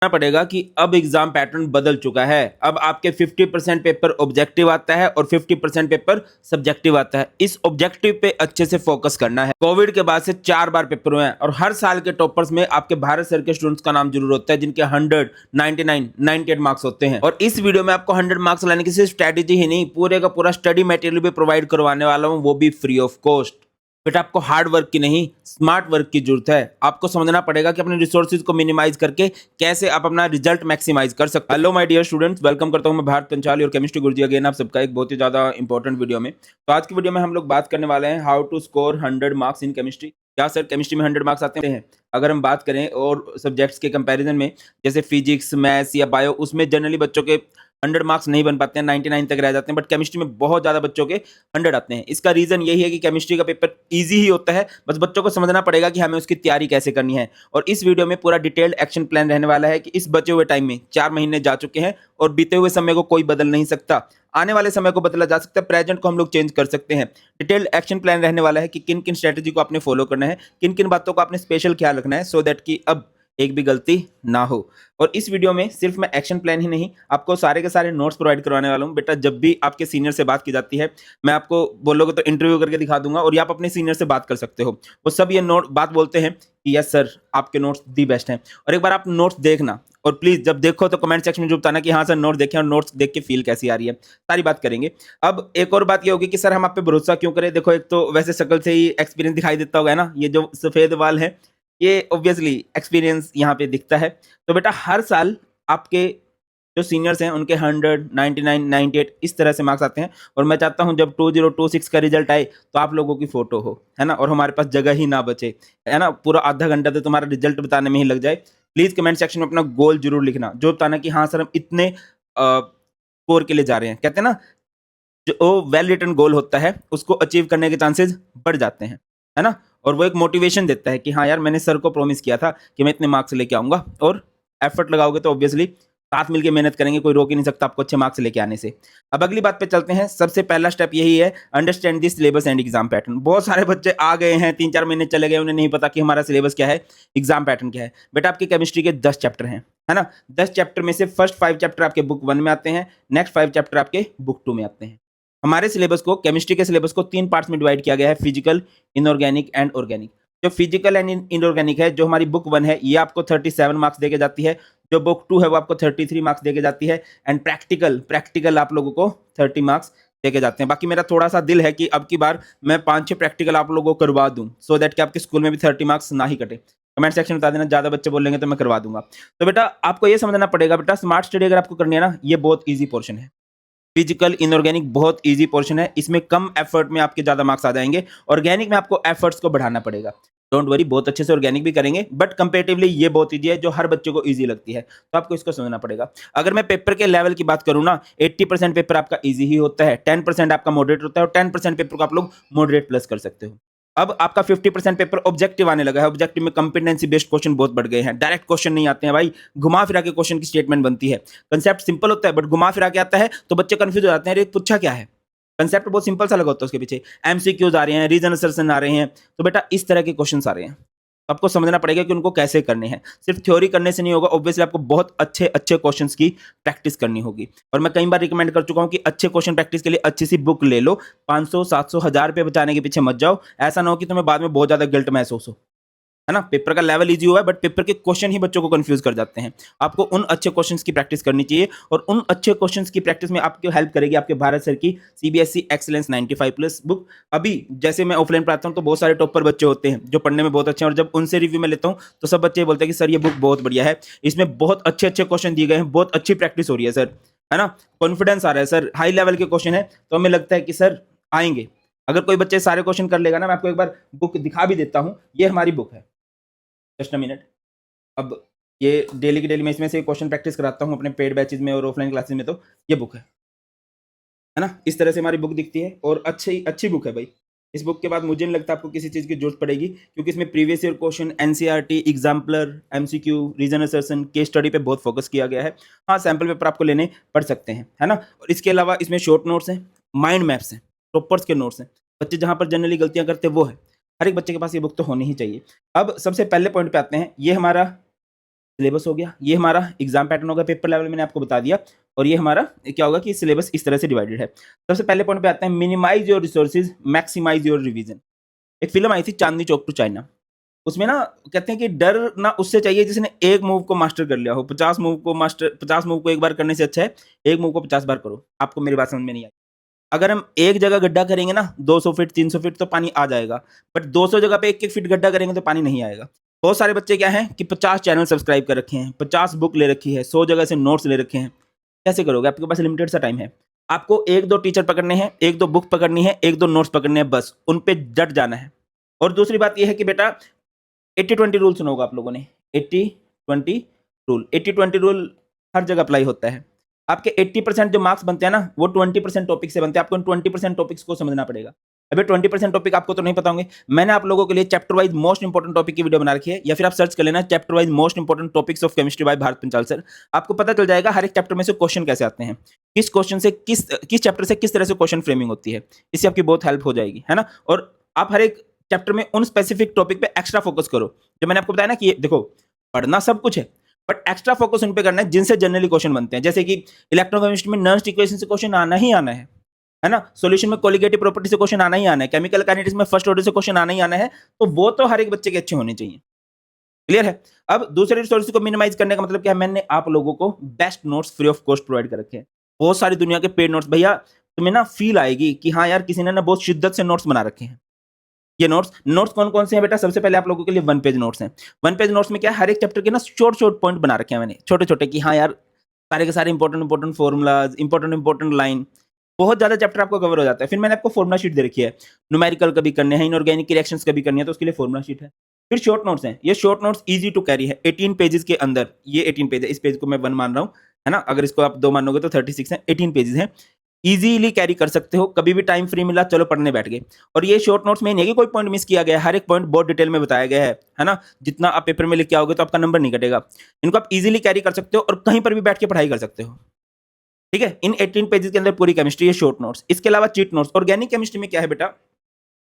पड़ेगा कि अब एग्जाम पैटर्न बदल चुका है। अब आपके 50% पेपर ऑब्जेक्टिव आता है और 50% पेपर सब्जेक्टिव आता है। इस ऑब्जेक्टिव पे अच्छे से फोकस करना है। कोविड के बाद से 4 बार पेपर हुए हैं और हर साल के टॉपर्स में आपके भारत सर के स्टूडेंट्स का नाम जरूर होता है, जिनके 100, 99, 98 मार्क्स होते हैं। और इस वीडियो में आपको 100 मार्क्स लाने की सिर्फ स्ट्रेटेजी ही नहीं, पूरे का पूरा स्टडी मटेरियल भी प्रोवाइड करवाने वाला हूँ, वो भी फ्री ऑफ कॉस्ट। बेटा आपको हार्ड वर्क की नहीं, स्मार्ट वर्क की जरूरत है। आपको समझना पड़ेगा कि अपने रिसोर्सेज को मिनिमाइज करके कैसे आप अपना रिजल्ट मैक्सिमाइज कर सकते हैं। Hello my dear students, welcome करता हूं मैं भारत पंचाली और केमिस्ट्री गुरुजी अगेन आप सबका एक बहुत ही ज्यादा इंपॉर्टेंट वीडियो में। तो आज की वीडियो में हम लोग बात करने वाले हैं how to score 100 marks in chemistry. क्या सर केमिस्ट्री में 100 मार्क्स आते हैं? अगर हम बात करें और सब्जेक्ट्स के कंपैरिजन में, जैसे फिजिक्स, मैथ्स या बायो, उसमें जनरली बच्चों के 100 मार्क्स नहीं बन पाते हैं, 99 तक रह जाते हैं। बट केमिस्ट्री में बहुत ज़्यादा बच्चों के 100 आते हैं। इसका रीज़न यही है कि केमिस्ट्री का पेपर ईजी ही होता है, बस बच्चों को समझना पड़ेगा कि हमें उसकी तैयारी कैसे करनी है। और इस वीडियो में पूरा डिटेल्ड एक्शन प्लान रहने वाला है कि इस बचे हुए टाइम में 4 महीने जा चुके हैं और बीते हुए समय को कोई बदल नहीं सकता, आने वाले समय को बदला जा सकता है, प्रेजेंट को हम लोग चेंज कर सकते हैं। डिटेल्ड एक्शन प्लान रहने वाला है कि किन किन स्ट्रेटेजी को आपने फॉलो करना है, किन किन बातों का आपने स्पेशल ख्याल रखना है, सो दैट कि अब एक भी गलती ना हो। और इस वीडियो में सिर्फ मैं एक्शन प्लान ही नहीं, आपको सारे के सारे नोट्स प्रोवाइड करवाने वाला हूं। बेटा जब भी आपके सीनियर से बात की जाती है, मैं आपको बोलोगे तो इंटरव्यू करके दिखा दूंगा और आप अपने सीनियर से बात कर सकते हो। वो सब ये नोट बात बोलते हैं कि यस सर आपके नोट्स दी बेस्ट हैं। और एक बार आप नोट्स देखना और प्लीज जब देखो तो कमेंट सेक्शन में जो बताना कि हाँ सर नोट देखें और नोट्स देख के फील कैसी आ रही है, सारी बात करेंगे। अब एक और बात ये होगी कि सर हम आप पे भरोसा क्यों करें। देखो एक तो वैसे शक्ल से ही एक्सपीरियंस दिखाई देता होगा ना, ये जो सफेद बाल है ये ऑब्वियसली एक्सपीरियंस यहाँ पे दिखता है। तो बेटा हर साल आपके जो सीनियर्स हैं उनके 100, 99, 98 इस तरह से मार्क्स आते हैं। और मैं चाहता हूँ जब 2026 का रिजल्ट आए तो आप लोगों की फोटो हो, है ना, और हमारे पास जगह ही ना बचे, है ना, पूरा आधा घंटा तो तुम्हारा रिजल्ट बताने में ही लग जाए। प्लीज कमेंट सेक्शन में अपना गोल जरूर लिखना, जो बताना कि हाँ सर हम इतने स्कोर के लिए जा रहे हैं। कहते हैं ना, जो वेल रिटन गोल होता है उसको अचीव करने के चांसेस बढ़ जाते हैं, है ना। और वो एक मोटिवेशन देता है कि हाँ यार मैंने सर को प्रॉमिस किया था कि मैं इतने मार्क्स लेके आऊंगा। और एफर्ट लगाओगे तो ऑब्वियसली साथ मिलकर मेहनत करेंगे, कोई रोक ही नहीं सकता आपको अच्छे मार्क्स लेके आने से। अब अगली बात पे चलते हैं। सबसे पहला स्टेप यही है, understand this syllabus and exam pattern. बहुत सारे बच्चे आ गए हैं, 3-4 महीने चले गए, उन्हें नहीं पता कि हमारा सिलेबस क्या है, एग्जाम पैटर्न क्या है। बेटा आपकी केमिस्ट्री के 10 चैप्टर हैं, है ना। 10 चैप्टर में से फर्स्ट 5 चैप्टर आपके बुक 1 में आते हैं, नेक्स्ट 5 चैप्टर आपके बुक 2 में आते हैं। हमारे सिलेबस को, केमिस्ट्री के सिलेबस को 3 पार्ट्स में डिवाइड किया गया है, फिजिकल, इनऑर्गेनिक एंड ऑर्गेनिक। जो फिजिकल एंड इनऑर्गेनिक है, जो हमारी बुक 1 है, ये आपको 37 मार्क्स देके जाती है। जो बुक 2 है वो आपको 33 मार्क्स देके जाती है। एंड प्रैक्टिकल आप लोगों को 30 मार्क्स देके जाते हैं। बाकी मेरा थोड़ा सा दिल है कि अब की बार मैं 5-6 प्रैक्टिकल आप लोगों को करवा दूं, सो दैट कि आपके स्कूल में भी 30 मार्क्स ना ही कटे। कमेंट सेक्शन में बता देना, ज्यादा बच्चे बोलेंगे तो मैं करवा दूंगा। तो बेटा आपको ये समझना पड़ेगा, बेटा स्मार्ट स्टडी अगर आपको करनी है ना, ये बहुत ईजी पोर्शन है। फिजिकल इनऑर्गेनिक बहुत इजी पोर्शन है, इसमें कम एफर्ट में आपके ज्यादा मार्क्स आ जाएंगे। ऑर्गेनिक में आपको एफर्ट्स को बढ़ाना पड़ेगा। डोंट वरी, बहुत अच्छे से ऑर्गेनिक भी करेंगे, बट कंपेरेटिवली ये बहुत इजी है, जो हर बच्चे को इजी लगती है। तो आपको इसको समझना पड़ेगा। अगर मैं पेपर के लेवल की बात करूं ना, 80% पेपर आपका इजी ही होता है, 10% आपका मॉडरेट होता है और 10% पेपर को आप लोग मॉडरेट प्लस कर सकते हो। अब आपका 50% पेपर ऑब्जेक्टिव आने लगा है। ऑब्जेक्टिव में कंपिटेंसी बेस्ड क्वेश्चन बहुत बढ़ गए हैं, डायरेक्ट क्वेश्चन नहीं आते हैं भाई, घुमा फिरा के क्वेश्चन की स्टेटमेंट बनती है। कंसेप्ट सिंपल होता है बट घुमा फिरा के आता है तो बच्चे कंफ्यूज हो जाते हैं, अरे पूछा क्या है। कंसेप्ट बहुत सिंपल सा लगा होता है, उसके पीछे एमसीक्यूज आ रहे हैं, रीजन असर्शन आ रहे हैं। तो बेटा इस तरह के क्वेश्चन आ रहे हैं, आपको समझना पड़ेगा कि उनको कैसे करने हैं। सिर्फ थ्योरी करने से नहीं होगा, ऑब्वियसली आपको बहुत अच्छे अच्छे क्वेश्चंस की प्रैक्टिस करनी होगी। और मैं कई बार रिकमेंड कर चुका हूं कि अच्छे क्वेश्चन प्रैक्टिस के लिए अच्छी सी बुक ले लो। 500, 700, 1000 रुपये बचाने के पीछे मत जाओ। ऐसा ना हो कि तुम्हें बाद में बहुत ज्यादा गिल्ट महसूस हो, है ना। पेपर का लेवल इजी हुआ है बट पेपर के क्वेश्चन ही बच्चों को कंफ्यूज कर जाते हैं। आपको उन अच्छे क्वेश्चंस की प्रैक्टिस करनी चाहिए और उन अच्छे क्वेश्चंस की प्रैक्टिस में आपको हेल्प करेगी आपके भारत सर की सीबीएसई एक्सीलेंस 95 प्लस बुक। अभी जैसे मैं ऑफलाइन पढ़ाता हूं तो बहुत सारे टॉपर बच्चे होते हैं जो पढ़ने में बहुत अच्छे हैं, और जब उनसे रिव्यू में लेता हूं तो सब बच्चे बोलते हैं कि सर ये बुक बहुत बढ़िया है, इसमें बहुत अच्छे अच्छे क्वेश्चन दिए गए हैं, बहुत अच्छी प्रैक्टिस हो रही है सर, है ना, कॉन्फिडेंस आ रहा है सर, हाई लेवल के क्वेश्चन है। तो हमें लगता है कि सर आएंगे। अगर कोई बच्चे सारे क्वेश्चन कर लेगा ना, मैं आपको एक बार बुक दिखा भी देता हूं, ये हमारी बुक है, जस्ट अ मिनट। अब ये डेली की डेली मैं इसमें से क्वेश्चन प्रैक्टिस कराता हूँ अपने पेड बैचेज में और ऑफलाइन क्लासेस में। तो ये बुक है ना, इस तरह से हमारी बुक दिखती है और अच्छी अच्छी बुक है भाई। इस बुक के बाद मुझे नहीं लगता आपको किसी चीज़ की जरूरत पड़ेगी, क्योंकि इसमें previous year question, NCERT, exemplar, MCQ, reason assertion, case study पे बहुत फोकस किया गया है। हाँ सैम्पल पेपर आपको लेने पड़ सकते हैं, है ना। और इसके अलावा इसमें शॉर्ट नोट्स हैं, माइंड मैप्स हैं, टॉपर्स के नोट्स हैं, बच्चे जहाँ पर जनरली गलतियाँ करते वो है। हर एक बच्चे के पास ये बुक तो होनी ही चाहिए। अब सबसे पहले पॉइंट पे आते हैं, ये हमारा सिलेबस हो गया, ये हमारा एग्जाम पैटर्न होगा, पेपर लेवल मैंने आपको बता दिया, और ये हमारा क्या होगा कि सिलेबस इस तरह से डिवाइडेड है। सबसे पहले पॉइंट पे आते हैं, minimize your resources, maximize your revision. एक फिल्म आई थी चांदनी चौक टू चाइना, उसमें ना कहते हैं कि डर ना उससे चाहिए जिसने एक मूव को मास्टर कर लिया हो, 50 मूव को एक बार करने से अच्छा है एक मूव को 50 बार करो। आपको मेरी बात समझ में नहीं आई? अगर हम एक जगह गड्ढा करेंगे ना 200 फीट 300 फीट तो पानी आ जाएगा, बट 200 जगह पे एक एक फीट गड्ढा करेंगे तो पानी नहीं आएगा। बहुत सारे बच्चे क्या हैं कि 50 चैनल सब्सक्राइब कर रखे हैं, 50 बुक ले रखी है, 100 जगह से नोट्स ले रखे हैं। कैसे करोगे? आपके पास लिमिटेड सा टाइम है। आपको एक दो टीचर पकड़ने हैं, एक दो बुक पकड़नी है, एक दो नोट्स पकड़ने हैं, बस उन पे डट जाना है। और दूसरी बात यह है कि बेटा 80-20 रूल सुना होगा आप लोगों ने, 80-20 रूल। 80-20 रूल हर जगह अप्लाई होता है। आपके 80% जो मार्क्स बनते हैं ना वो 20% टॉपिक से बनते हैं। आपको इन 20% टॉपिक्स को समझना पड़ेगा। अभी 20% टॉपिक आपको तो नहीं पता होंगे, मैंने आप लोगों के लिए chapter wise most important topic की वीडियो बना रखी है, या फिर आप सर्च कर लेना chapter wise most important topics of chemistry by Bharat Panchal sir. आपको पता चल जाएगा हर एक चैप्टर में से क्वेश्चन कैसे आते हैं, किस क्वेश्चन से किस चैप्टर से किस तरह से क्वेश्चन फ्रेमिंग होती है। इससे आपकी बहुत हेल्प हो जाएगी, है ना। और आप हर एक चैप्टर में उन स्पेसिफिक टॉपिक पे एक्स्ट्रा फोकस करो। जो मैंने आपको बताया ना कि देखो पढ़ना सब कुछ है, बट एक्स्ट्रा फोकस उन पे करना है जिनसे जनरली क्वेश्चन बनते हैं। जैसे कि इलेक्ट्रोकेमिस्ट्री में नॉन इक्वेशन से क्वेश्चन आना ही आना है ना। सॉल्यूशन में कोलिगेटिव प्रॉपर्टी से क्वेश्चन आना ही आना है, केमिकल काइनेटिक्स में फर्स्ट ऑर्डर से क्वेश्चन आना ही आना है, तो वो तो हर एक बच्चे के अच्छे होने चाहिए। क्लियर है? अब दूसरे रिसोर्स को मिनिमाइज करने का मतलब क्या है, मैंने आप लोगों को best notes free of cost provide कर रखे हैं। बहुत सारी दुनिया के पेड नोट्स, भैया तुम्हें ना फील आएगी कि हाँ यार किसी ने ना बहुत शिद्दत से नोट्स बना रखे हैं। ये नोट्स कौन कौन से हैं बेटा? सबसे पहले आप लोगों के लिए 1 पेज नोट्स हैं। 1 पेज नोट्स में क्या है, हर एक चैप्टर के ना शॉर्ट पॉइंट बना रखे हैं मैंने, छोटे छोटे, कि हाँ यार सारे के सारे इंपॉर्टेंट फॉर्मूलाज, इंपॉर्टेंट लाइन, बहुत ज्यादा चैप्टर आपको कवर हो जाता है। फिर मैंने आपको फॉर्मुला शीट दे रखी है, न्यूमेरिकल कभी करने हैं, इनऑर्गेनिक रिएक्शंस कभी करनी है तो उसके लिए फॉर्मुला शीट है। फिर शॉर्ट नोट्स हैं, ये short notes easy to carry है, 18 पेजेस के अंदर। ये 18 पेज है, इस पेज को मैं 1 मान रहा हूँ, है ना। अगर इसको आप 2 मानोगे तो 36 है, 18 पेजेस हैं, इजीली कैरी कर सकते हो। कभी भी टाइम फ्री मिला चलो पढ़ने बैठ गए। और ये शॉर्ट नोट्स में नहीं है कि कोई पॉइंट मिस किया गया है, हर एक पॉइंट बहुत डिटेल में बताया गया है ना। जितना आप पेपर में लिख के आओगे तो आपका नंबर नहीं कटेगा। इनको आप इजीली कैरी कर सकते हो और कहीं पर भी बैठ के पढ़ाई कर सकते हो। ठीक है, इन 18 पेजेस के अंदर पूरी केमिस्ट्री है, शॉर्ट नोट्स। इसके अलावा चीट नोट्स। ऑर्गेनिक केमिस्ट्री में क्या है बेटा,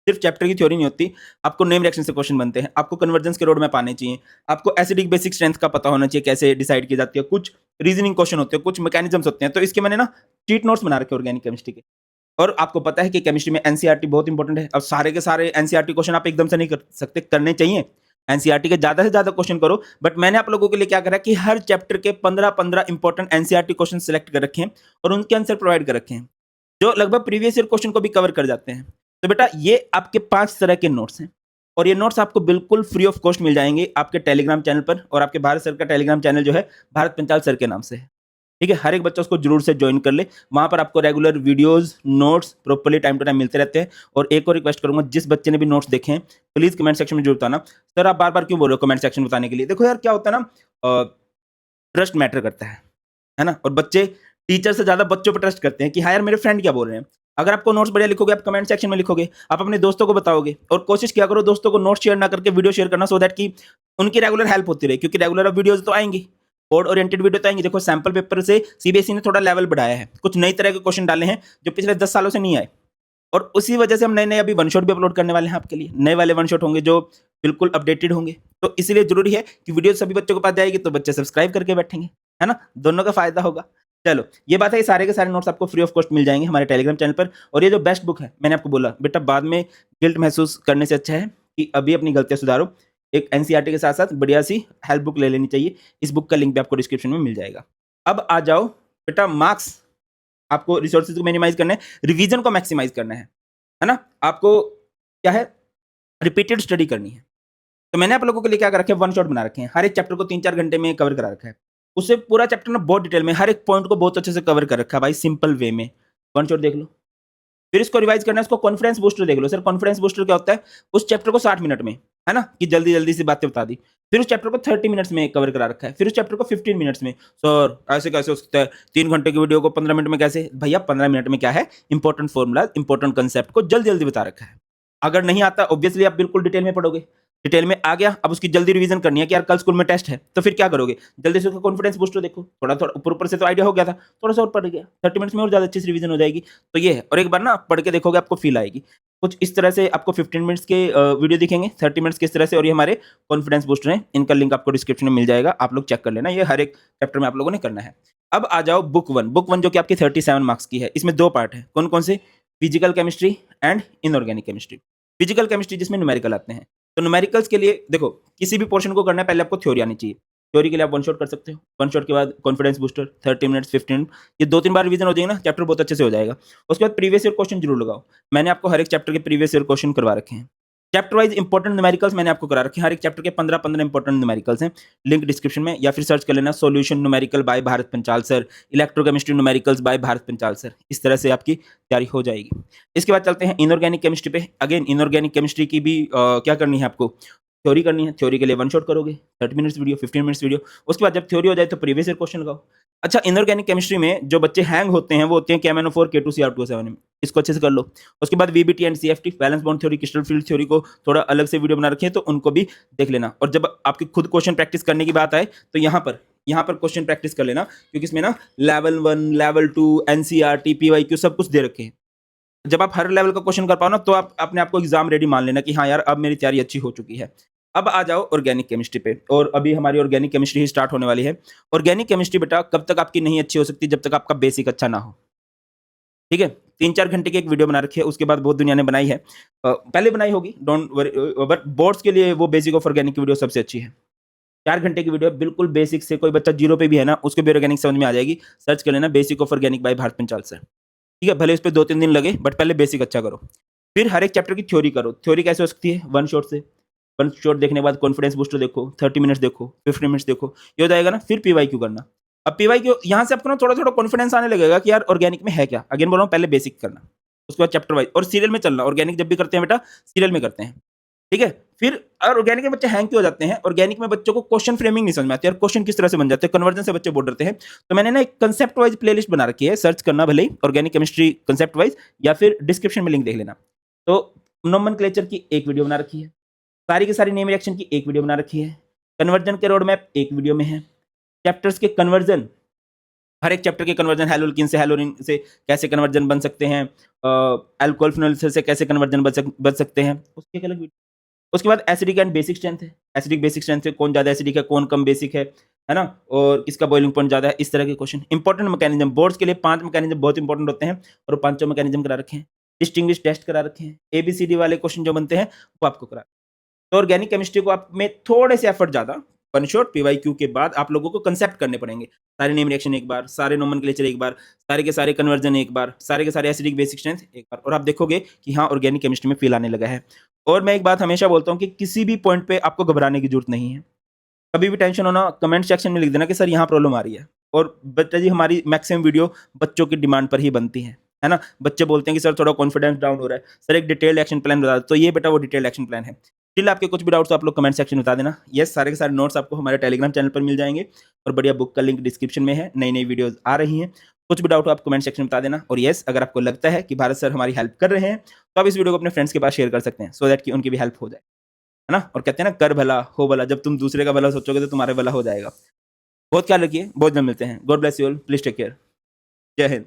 सिर्फ चैप्टर की थ्योरी नहीं होती, आपको नेम रिएक्शन से क्वेश्चन बनते हैं, आपको कन्वर्जेंस के रोड मैप आने चाहिए, आपको एसिडिक बेसिक स्ट्रेंथ का पता होना चाहिए, कैसे डिसाइड की जाती है, कुछ रीजनिंग क्वेश्चन होते हैं, कुछ मैकेनिज्म्स होते हैं। तो इसके मैंने ना चीट नोट्स बना रखे ऑर्गेनिक केमिस्ट्री के। और आपको पता है कि केमिस्ट्री में एनसीईआरटी बहुत इंपॉर्टेंट है। अब सारे के सारे एनसीईआरटी क्वेश्चन आप एकदम से नहीं कर सकते, करने चाहिए एनसीईआरटी के ज्यादा से ज्यादा क्वेश्चन करो। बट मैंने आप लोगों के लिए क्या करा कि हर चैप्टर के 15-15 इंपॉर्टेंट एनसीईआरटी क्वेश्चन सेलेक्ट कर रखे हैं और उनके आंसर प्रोवाइड कर रखे हैं, जो लगभग प्रीवियस ईयर क्वेश्चन को भी कवर कर जाते हैं। तो बेटा ये आपके 5 तरह के नोट्स हैं, और ये नोट्स आपको बिल्कुल फ्री ऑफ कॉस्ट मिल जाएंगे आपके टेलीग्राम चैनल पर। और आपके भारत सर का टेलीग्राम चैनल जो है भारत पंचाल सर के नाम से है। ठीक है, हर एक बच्चा उसको जरूर से ज्वाइन कर ले। वहां पर आपको regular videos notes properly time to time मिलते रहते हैं। और एक और रिक्वेस्ट करूंगा, जिस बच्चे ने भी नोट्स देखे हैं प्लीज कमेंट सेक्शन में जरूर बताना। सर आप बार बार क्यों बोल रहे हो कमेंट सेक्शन बताने के लिए? देखो यार क्या होता है ना, ट्रस्ट मैटर करता है ना। और बच्चे टीचर से ज्यादा बच्चों पर ट्रस्ट करते हैं कि हाँ यार मेरे फ्रेंड क्या बोल रहे हैं। अगर आपको नोट्स बढ़िया लिखोगे, आप कमेंट सेक्शन में लिखोगे, आप अपने दोस्तों को बताओगे, और कोशिश किया करो दोस्तों को नोट्स शेयर ना करके वीडियो शेयर करना, सो दैट कि उनकी रेगुलर हेल्प होती रहे। क्योंकि रेगुलर वीडियोज तो आएंगी, बोर्ड ओरिएंटेड वीडियो तो आएंगे। देखो सैंपल पेपर से सीबीएसई ने थोड़ा लेवल बढ़ाया है, कुछ नई तरह के क्वेश्चन डाले हैं जो पिछले 10 सालों से नहीं आए, और उसी वजह से हम नए नए अभी वन शॉट भी अपलोड करने वाले हैं आपके लिए। नए वाले वन शॉट होंगे जो बिल्कुल अपडेटेड होंगे। तो इसलिए जरूरी है कि वीडियो सभी बच्चों के पास जाएगी तो बच्चे सब्सक्राइब करके बैठेंगे, है ना, दोनों का फायदा होगा। चलो ये बात है, ये सारे के सारे नोट्स आपको फ्री ऑफ कॉस्ट मिल जाएंगे हमारे टेलीग्राम चैनल पर। और ये जो बेस्ट बुक है, मैंने आपको बोला बेटा बाद में गिल्ट महसूस करने से अच्छा है कि अभी अपनी गलतियां सुधारो। एक एनसीईआरटी के साथ साथ बढ़िया सी हेल्प बुक ले लेनी चाहिए। इस बुक का लिंक भी आपको डिस्क्रिप्शन में मिल जाएगा। अब आ जाओ बेटा, मार्क्स आपको रिसोर्सेज को मिनिमाइज करना है, रिवीजन को मैक्सिमाइज करना है ना। आपको क्या है, रिपीटेड स्टडी करनी है। तो मैंने आप लोगों के लिए क्या कर रखे हैं, वन शॉट बना रखे हैं। हर एक चैप्टर को 3-4 घंटे में कवर करा रखा है। उससे पूरा चैप्टर ना बहुत डिटेल में हर एक पॉइंट को बहुत अच्छे से कवर कर रखा है भाई, सिंपल वे में। वन शॉट देख लो, फिर इसको रिवाइज करना है, इसको कॉन्फिडेंस बूस्टर देख लो। सर कॉन्फिडेंस बूस्टर क्या होता है? उस चैप्टर को 60 मिनट में, है ना, कि जल्दी जल्दी से बातें बता दी। फिर उस चैप्टर को 30 मिनट्स में कवर करा रखा है। फिर उस चैप्टर को 15 मिनट्स में। सर ऐसे कैसे हो सकता है, 3 घंटे की वीडियो को 15 मिनट में कैसे? भैया 15 मिनट में क्या है, इंपॉर्टेंट फॉर्मूला, इंपॉर्टेंट कंसेप्ट को जल्दी जल्दी बता रखा है। अगर नहीं आता ऑब्वियसली आप बिल्कुल डिटेल में पढ़ोगे। डिटेल में आ गया, अब उसकी जल्दी रिवीजन करनी है कि यार कल स्कूल में टेस्ट है, तो फिर क्या करोगे, जल्दी से उसका कॉन्फिडेंस बूस्टर देखो, थोड़ा थोड़ा ऊपर ऊपर से तो आइडिया हो गया था, थोड़ा सा और पढ़ गया, 30 मिनट्स में और ज़्यादा अच्छे से रिवीजन हो जाएगी। तो ये है, और एक बार ना पढ़ के देखोगे आपको फील आएगी। कुछ इस तरह से आपको 15 मिनट्स के वीडियो दिखेंगे, 30 मिनट्स की इस तरह से, और ये हमारे कॉन्फिडेंस बूस्टर हैं, इनका लिंक आपको डिस्क्रिप्शन में मिल जाएगा, आप लोग चेक कर लेना, ये हर एक चैप्टर में आप लोगों ने करना है। अब आ जाओ बुक 1, बुक 1 जो कि आपकी 37 मार्क्स की है, इसमें 2 पार्ट है, कौन-कौन से? Physical chemistry and inorganic chemistry. Physical chemistry जिसमें न्यूमेरिकल आते हैं। तो न्यूमेरिकल्स के लिए देखो, किसी भी पोर्शन को करना है पहले आपको थ्योरी आनी चाहिए। थ्योरी के लिए आप वन शॉट कर सकते हो। वन शॉट के बाद कॉन्फिडेंस बूस्टर 30 मिनट्स 15 मिनट, ये 2-3 बार रिवीजन हो जाएगा ना, चैप्टर बहुत अच्छे से हो जाएगा। उसके बाद प्रीवियस ईयर क्वेश्चन जरूर लगाओ। मैंने आपको हर एक चैप्टर के प्रीवियस ईयर क्वेश्चन करवा रखे हैं। चैप्टर वाइज इंपॉर्टेंट न्यूमेरिकल्स मैंने आपको करा रखे हैं, हर एक चैप्टर के 15-15 इंपॉर्टेंट न्यूमेरिकल्स हैं। लिंक डिस्क्रिप्शन में, या फिर सर्च कर लेना solution numerical by Bharat Panchal sir, electrochemistry numericals by Bharat Panchal sir. इस तरह से आपकी तैयारी हो जाएगी। इसके बाद चलते हैं इनऑर्गेनिक केमिस्ट्री पे। अगेन इनऑर्गेनिक केमिस्ट्री की भी क्या करनी है आपको, थ्योरी करनी है। थ्योरी के लिए वन शॉट करोगे, 30 मिनट्स वीडियो, 15 मिनट्स वीडियो। उसके बाद जब थ्योरी हो जाए तो प्रीवियस ईयर क्वेश्चन लगाओ। अच्छा, इनऑर्गेनिक केमिस्ट्री में जो बच्चे हैंग होते हैं वो होते हैं KMnO4 K2CR2O7 में, इसको अच्छे से कर लो। उसके बाद VBT and CFT, valence bond theory, crystal field theory को थोड़ा अलग से वीडियो बना रखे हैं, तो उनको भी देख लेना। और जब आपकी खुद क्वेश्चन प्रैक्टिस करने की बात आए तो यहाँ पर क्वेश्चन प्रैक्टिस कर लेना, क्योंकि इसमें ना लेवल 1, लेवल 2, NCERT, PYQ सब कुछ दे रखे हैं। जब आप हर लेवल का क्वेश्चन कर पाओ ना, तो आप अपने आप को एग्जाम रेडी मान लेना कि हाँ यार, अब मेरी तैयारी अच्छी हो चुकी है। अब आ जाओ ऑर्गेनिक केमिस्ट्री पे, और अभी हमारी ऑर्गेनिक केमिस्ट्री ही स्टार्ट होने वाली है। ऑर्गेनिक केमिस्ट्री बेटा कब तक आपकी नहीं अच्छी हो सकती, जब तक आपका बेसिक अच्छा ना हो। ठीक है, 3-4 घंटे की एक वीडियो बना रखी है, उसके बाद बहुत दुनिया ने बनाई है। पहले बनाई होगी, डोंट वरी, बट बोर्ड्स के लिए वो बेसिक ऑफ ऑर्गेनिक की वीडियो सबसे अच्छी है। 4 घंटे की वीडियो, बिल्कुल बेसिक से, कोई बच्चा जीरो पे भी है ना, उसको भी ऑर्गेनिक समझ में आ जाएगी। सर्च कर लेना basic of organic by Bharat Panchal sir. ठीक है, भले इस पे 2-3 दिन लगे, बट पहले बेसिक अच्छा करो। फिर हर एक चैप्टर की थ्योरी करो। थ्योरी कैसे हो सकती है, वन शॉट से। वन शॉट देखने के बाद कॉन्फिडेंस बूस्टर देखो, 30 मिनट्स देखो, 15 मिनट्स देखो, ये हो जाएगा ना। फिर PYQ करना। अब PYQ यहाँ से आपको ना थोड़ा थोड़ा कॉन्फिडेंस आने लगेगा कि यार ऑर्गेनिक में है क्या। अगेन बोल रहा हूँ, पहले बेसिक करना, उसके बाद चैप्टर वाइज, और सीरियल में चलना। ऑर्गेनिक जब भी करते हैं बेटा, सीरियल में करते हैं। ठीक है, फिर और ऑर्गेनिक में बच्चे हैंग क्यों हो जाते हैं, ऑर्गेनिक में बच्चों को क्वेश्चन फ्रेमिंग नहीं समझ में आती, यार क्वेश्चन किस तरह से बन जाते हैं, कन्वर्जन से बच्चे बोल डरते हैं। तो मैंने ना एक कंसेप्ट वाइज प्लेलिस्ट बना रखी है, सर्च करना भले ही ऑर्गेनिक केमिस्ट्री कंसेप्ट वाइज, या फिर डिस्क्रिप्शन में लिंक देख लेना। तो नोमेनक्लेचर की एक वीडियो बना रखी है, सारी की सारी नेम रिएक्शन की एक वीडियो बना रखी है, कन्वर्जन के रोड मैप एक वीडियो में है, चैप्टर्स के कन्वर्जन, हर एक चैप्टर के कन्वर्जन, हेलोल्किन से हेलोरिन से कैसे कन्वर्जन बन सकते हैं, अल्कोहल फिनोल से कैसे कन्वर्जन बन सकते हैं, उसकी एक अलग वीडियो। उसके बाद एसिडिक एंड बेसिक स्ट्रेंथ है, एसिडिक बेसिक स्ट्रेंथ है, कौन ज्यादा एसिडिक है, कौन कम बेसिक है ना, और किसका बॉइलिंग पॉइंट ज्यादा है, इस तरह के क्वेश्चन। इंपॉर्टेंट मैकेनिज्म, बोर्ड्स के लिए 5 मैकेनिज्म बहुत इंपॉर्टेंट होते हैं, और 5 मैकेनिज्म करा रखे हैं। डिस्टिंग्विश टेस्ट करा रखे हैं, ABCD वाले क्वेश्चन जो बनते हैं वो आपको करा। तो ऑर्गेनिक केमिस्ट्री को आप में थोड़े से एफर्ट ज्यादा, वन शॉट PYQ के बाद आप लोगों को कंसेप्ट करने पड़ेंगे। सारे नेम रिएक्शन एक बार, सारे नोमेनक्लेचर एक बार, सारे के सारे कन्वर्जन एक बार, सारे के सारे एसिडिक बेसिक स्ट्रेंथ एक बार, और आप देखोगे कि हाँ ऑर्गेनिक केमिस्ट्री में फील आने लगा है। और मैं एक बात हमेशा बोलता हूँ कि किसी भी पॉइंट पे आपको घबराने की जरूरत नहीं है। कभी भी टेंशन होना, कमेंट सेक्शन में लिख देना कि सर यहाँ प्रॉब्लम आ रही है। और बच्चा जी, हमारी मैक्सिमम वीडियो बच्चों की डिमांड पर ही बनती है ना। बच्चे बोलते हैं कि सर थोड़ा कॉन्फिडेंस डाउन हो रहा है, सर एक डिटेल्ड एक्शन प्लान बता दो। तो ये बेटा वो डिटेल्ड एक्शन प्लान है। स्टिल आपके कुछ भी डाउट्स आप लोग कमेंट सेक्शन में बता देना। यस, सारे के सारे नोट्स आपको हमारे टेलीग्राम चैनल पर मिल जाएंगे, और बढ़िया बुक का लिंक डिस्क्रिप्शन में है। नई नई वीडियोस आ रही हैं, कुछ भी डाउट हो आप कमेंट सेक्शन में बता देना। और यस, अगर आपको लगता है कि भारत सर हमारी हेल्प कर रहे हैं, तो आप इस वीडियो को अपने फ्रेंड्स के पास शेयर कर सकते हैं, सो दैट कि उनकी भी हेल्प हो जाए, है ना। और कहते हैं ना, कर भला हो भला, जब तुम दूसरे का भला सोचोगे तो तुम्हारे भला हो जाएगा। बहुत ख्याल रखिए, बहुत जल्द मिलते हैं। God bless you all, please take care. जय हिंद।